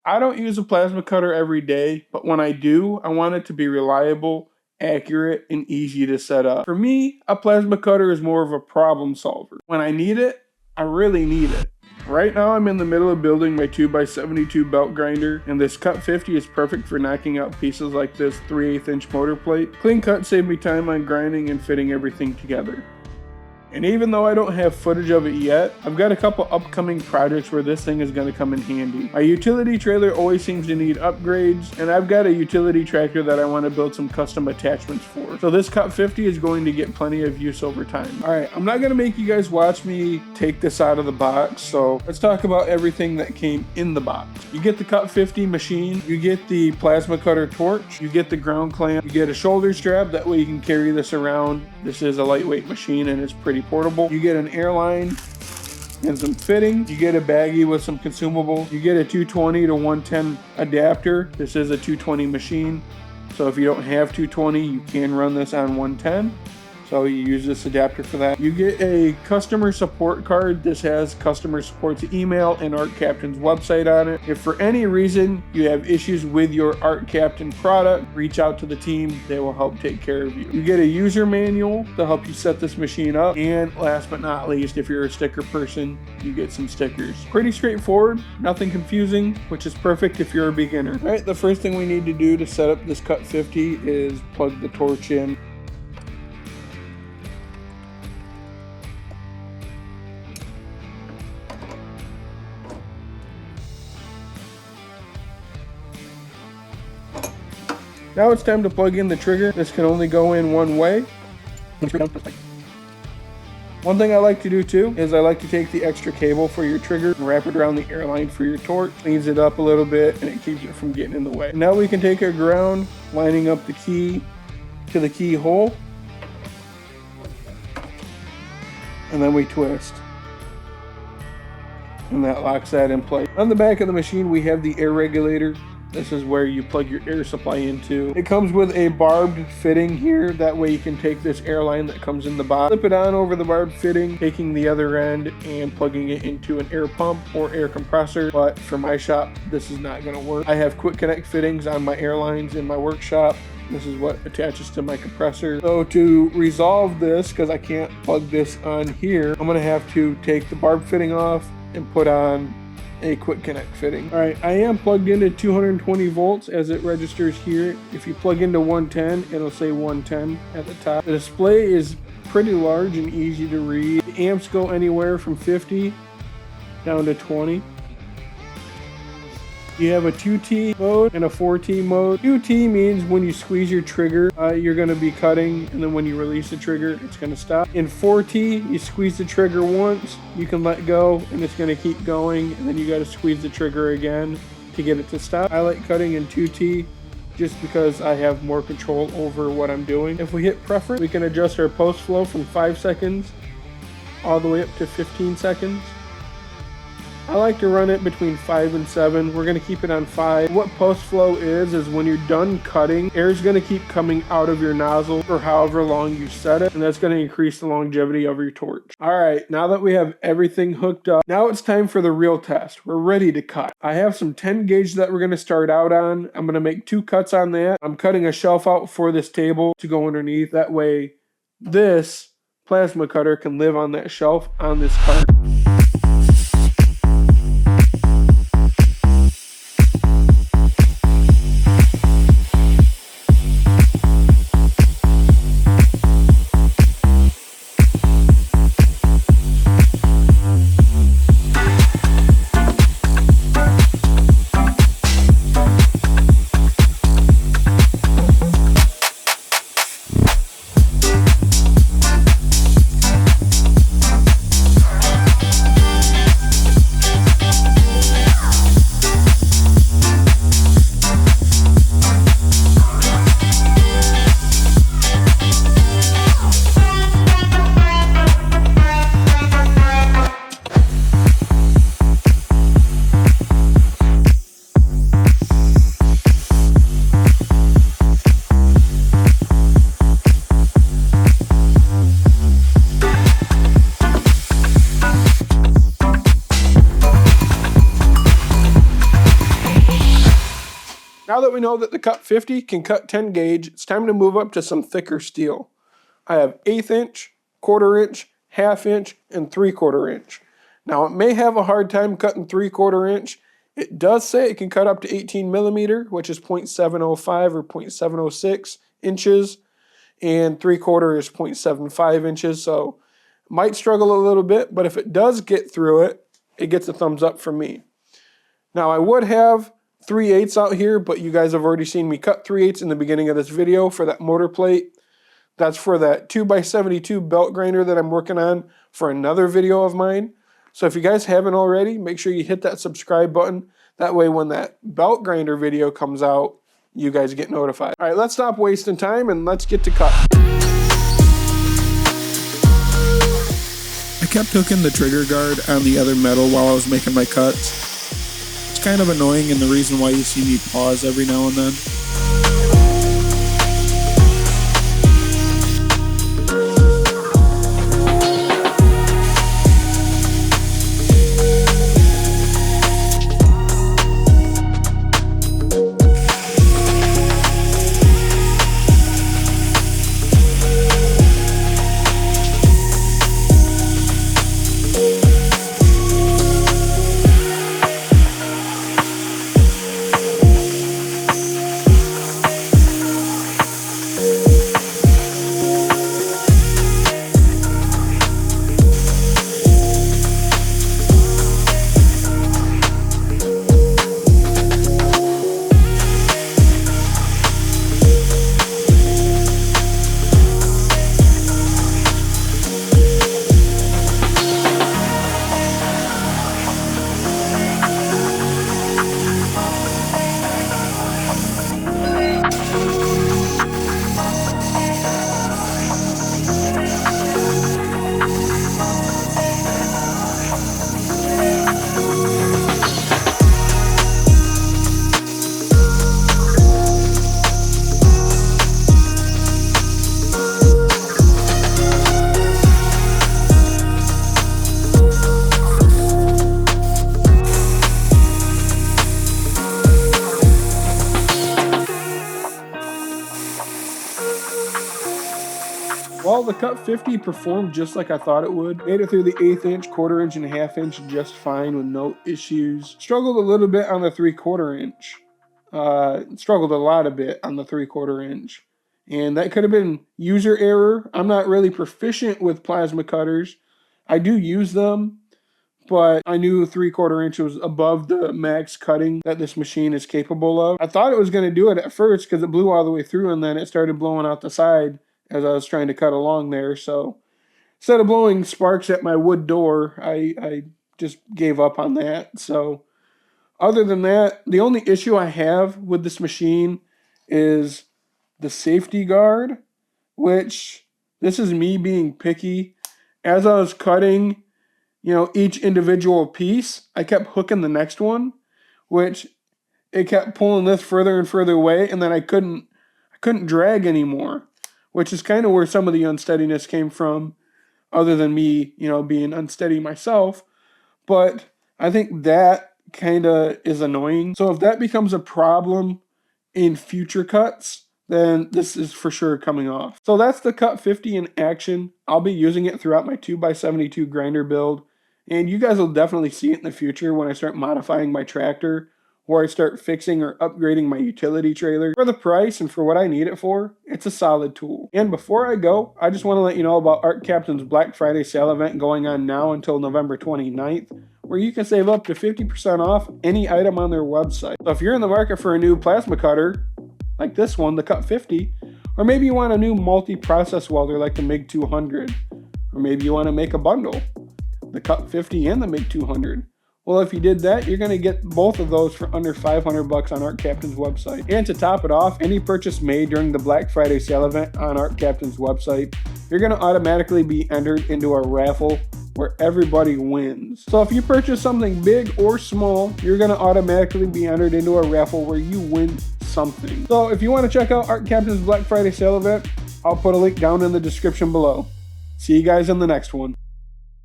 I don't use a plasma cutter every day, but when I do, I want it to be reliable, accurate, and easy to set up. For me, a plasma cutter is more of a problem solver. When I need it, I really need it. Right now I'm in the middle of building my 2x72 belt grinder, and this CUT50 is perfect for knocking out pieces like this 3/8 inch motor plate. Clean cut saved me time on grinding and fitting everything together. And even though I don't have footage of it yet, I've got a couple upcoming projects where this thing is going to come in handy. My utility trailer always seems to need upgrades, and I've got a utility tractor that I want to build some custom attachments for. So this CUT50 is going to get plenty of use over time. Alright, I'm not going to make you guys watch me take this out of the box, so let's talk about everything that came in the box. You get the CUT50 machine, you get the plasma cutter torch, you get the ground clamp, you get a shoulder strap, that way you can carry this around. This is a lightweight machine and it's pretty portable. You get an airline and some fitting. You get a baggie with some consumables. You get a 220 to 110 adapter. This is a 220 machine, so if you don't have 220, you can run this on 110. So you use this adapter for that. You get a customer support card. This has customer support's email and Arccaptain's website on it. If for any reason you have issues with your Arccaptain product, reach out to the team. They will help take care of you. You get a user manual to help you set this machine up. And last but not least, if you're a sticker person, you get some stickers. Pretty straightforward, nothing confusing, which is perfect if you're a beginner. All right, the first thing we need to do to set up this CUT50 is plug the torch in. Now it's time to plug in the trigger. This can only go in one way. One thing I like to do too is I like to take the extra cable for your trigger and wrap it around the airline for your torch. Cleans it up a little bit and it keeps it from getting in the way. Now we can take our ground, lining up the key to the keyhole, and then we twist. And that locks that in place. On the back of the machine we have the air regulator. This is where you plug your air supply into. It comes with a barbed fitting here. That way you can take this airline that comes in the box, flip it on over the barbed fitting, taking the other end and plugging it into an air pump or air compressor. But for my shop, this is not gonna work. I have quick connect fittings on my airlines in my workshop. This is what attaches to my compressor. So to resolve this, because I can't plug this on here, I'm gonna have to take the barbed fitting off and put on a quick connect fitting. All right, I am plugged into 220 volts as it registers here. If you plug into 110, it'll say 110 at the top. The display is pretty large and easy to read. The amps go anywhere from 50 down to 20. You have a 2T mode and a 4T mode. 2T means when you squeeze your trigger, you're going to be cutting, and then when you release the trigger, it's going to stop. In 4T, you squeeze the trigger once, you can let go, and it's going to keep going, and then you got to squeeze the trigger again to get it to stop. I like cutting in 2T just because I have more control over what I'm doing. If we hit preference, we can adjust our post flow from 5 seconds all the way up to 15 seconds. I like to run it between 5 and 7. We're going to keep it on 5. What post flow is when you're done cutting, air is going to keep coming out of your nozzle for however long you set it, and that's going to increase the longevity of your torch. Alright, now that we have everything hooked up, now it's time for the real test. We're ready to cut. I have some 10 gauge that we're going to start out on. I'm going to make 2 cuts on that. I'm cutting a shelf out for this table to go underneath. That way this plasma cutter can live on that shelf on this cart. Now that we know that the CUT50 can cut 10 gauge, it's time to move up to some thicker steel. I have 1/8 inch, 1/4 inch, 1/2 inch, and 3/4 inch. Now it may have a hard time cutting 3/4 inch. It does say it can cut up to 18 millimeter, which is 0.705 or 0.706 inches, and 3/4 is 0.75 inches, so might struggle a little bit, but if it does get through it, it gets a thumbs up from me. Now I would have 3/8 out here, but you guys have already seen me cut 3/8 in the beginning of this video for that motor plate. That's for that 2x72 belt grinder that I'm working on for another video of mine. So if you guys haven't already, make sure you hit that subscribe button. That way when that belt grinder video comes out, you guys get notified. All right, let's stop wasting time and let's get to cut. I kept hooking the trigger guard on the other metal while I was making my cuts. It's kind of annoying, and the reason why you see me pause every now and then. Well, the CUT50 performed just like I thought it would. Made it through the 1/8 inch, 1/4 inch, and 1/2 inch just fine with no issues. Struggled a little bit on the 3/4 inch. Struggled a lot a bit on the 3/4 inch. And that could have been user error. I'm not really proficient with plasma cutters. I do use them, but I knew 3/4 inch was above the max cutting that this machine is capable of. I thought it was going to do it at first because it blew all the way through, and then it started blowing out the side as I was trying to cut along there. So instead of blowing sparks at my wood door, I just gave up on that. So other than that, the only issue I have with this machine is the safety guard, which this is me being picky. As I was cutting, each individual piece, I kept hooking the next one, which it kept pulling this further and further away, and then I couldn't drag anymore, which is kind of where some of the unsteadiness came from, other than me, being unsteady myself. But I think that kind of is annoying. So if that becomes a problem in future cuts, then this is for sure coming off. So that's the CUT50 in action. I'll be using it throughout my 2x72 grinder build, and you guys will definitely see it in the future when I start modifying my tractor, or I start fixing or upgrading my utility trailer. For the price and for what I need it for, it's a solid tool. And before I go, I just want to let you know about Arccaptain's Black Friday sale event going on now until November 29th, where you can save up to 50% off any item on their website. So if you're in the market for a new plasma cutter, like this one, the CUT50, or maybe you want a new multi-process welder like the MIG 200, or maybe you want to make a bundle, the CUT50 and the MIG 200. Well, if you did that, you're going to get both of those for under $500 on Arccaptain's website. And to top it off, any purchase made during the Black Friday sale event on Arccaptain's website, you're going to automatically be entered into a raffle where everybody wins. So if you purchase something big or small, you're going to automatically be entered into a raffle where you win something. So if you want to check out Arccaptain's Black Friday sale event, I'll put a link down in the description below. See you guys in the next one.